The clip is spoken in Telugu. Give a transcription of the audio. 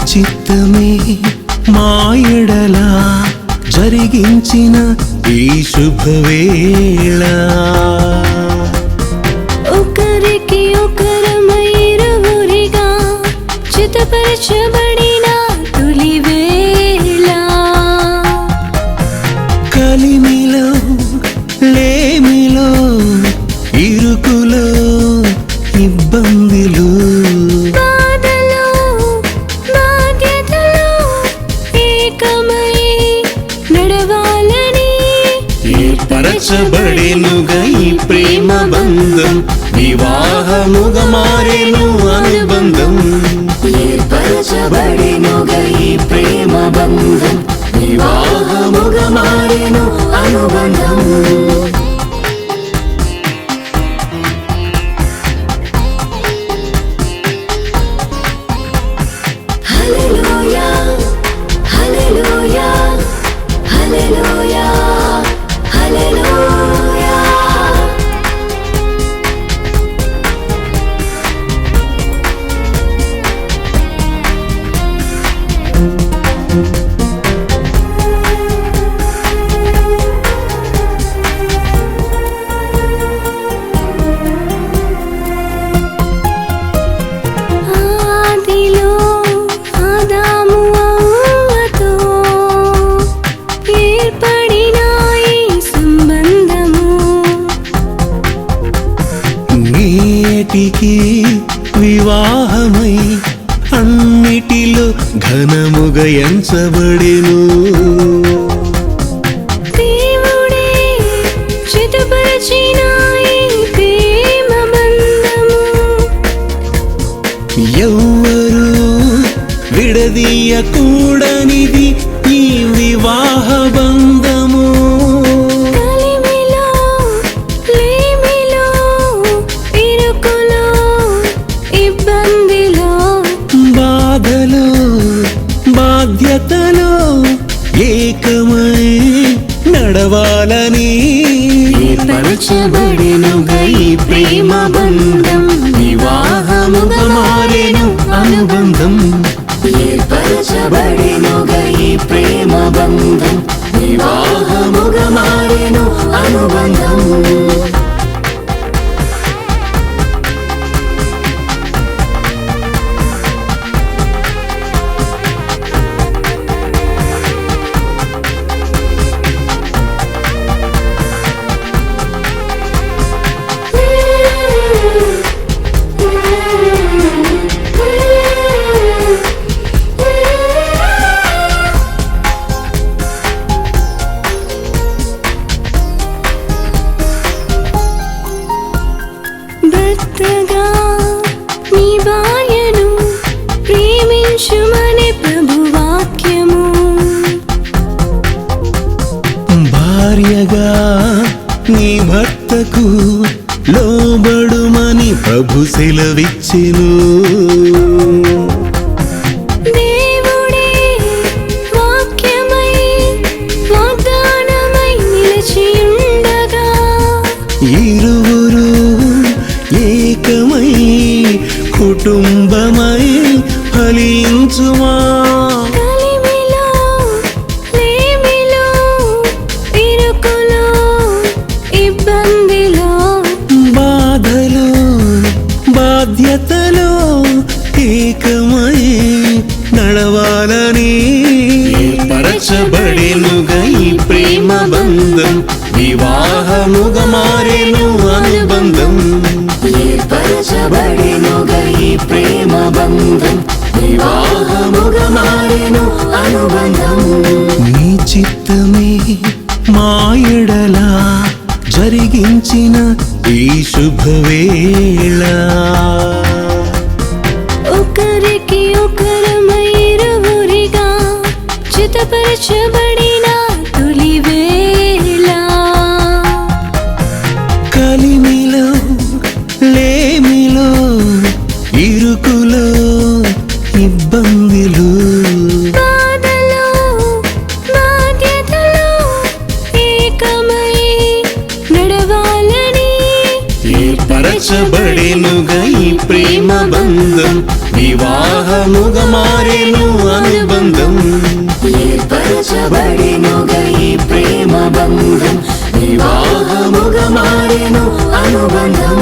చిత్తమే మా ఎడల జరిగించిన ఈ శుభవేళ ఒకరికి ఒకరమై ఇరువురిగా చిత్తపరచబడిన తొలి వేళ కలిమిలో లేమిలో ఇరుకులో ఇబ్బందిలో బాధలో బాధ్యతలో ఏకమై నడవాలని ఏర్పరచబడెనుగా ఈ ప్రేమ బంధం వివాహముగా మారెను అనుబంధం ఏర్పరచబడినుగా ఈ ప్రేమ బంధం వివాహముగా మారెను అనుబంధం హల్లెలూయా హల్లెలూయా హల్లెలూయా హల్లెలూయా ఆదిలో ఆదాము అవ్వతో ఏర్పడిన ఈ సంబంధము నేటికి వివాహమై అన్నిటిలో ఘనముగా ఎంచబడెను దేవుడే చిత్తపరచిన ఈ ప్రేమ బంధము ఎవ్వరు విడదీయకూడనిది ఈ వివాహ బంధము కలిమిలో లేమిలో ఇరుకులో ఇబ్బందిలో బాధలో బాధ్యతలో ఏకమై నడవాలని ఏర్పరచబడెనుగా ఈ ప్రేమ బంధం వివాహముగా మారెను అనుబంధం ఏర్పరచబడెనుగా ఈ ప్రేమ బంధం వివాహముగా మారెను అనుబంధం భర్తగా నీ భార్యను ప్రేమించుమని ప్రభు వాక్యము భార్యగా నీ భర్తకు లోబడుమని ప్రభు సెలవిచ్చెను దేవుడే వాక్యమై వాగ్దానమై నిలిచియుండగా ఇరువురు ఏకమై కుటుంబమై ఫలించుమా కలిమిలో లేమిలో ఇరుకులో ఇబ్బందిలో బాధలో బాధ్యతలో ఏకమై నడవాలని ఏర్పరచబడెనుగా ఈ ప్రేమ బంధం వివాహముగా మారెను అనుబంధం ఏర్పరచబడెనుగా ఈ ప్రేమ బంధం వివాహముగా మారెను అనుబంధం నీ చిత్తమే మా ఎడల జరిగించిన ఈ శుభవేళ ఒకరికి ఒకరమై ఇరువురిగా చిత్తపరచబడిన తొలి వేళ కలిమిలో లేమిలో ఇరుకులో ఇబ్బందిలో బాధలో బాధ్యతలో ఏకమై నడవాలని ఏర్పరచబడెనుగా ఈ ప్రేమ బంధం వివాహముగా మారెను అనుబంధం ఏర్పరచబడెనుగా ఈ ప్రేమ బంధం వివాహముగా మారెను అనుబంధం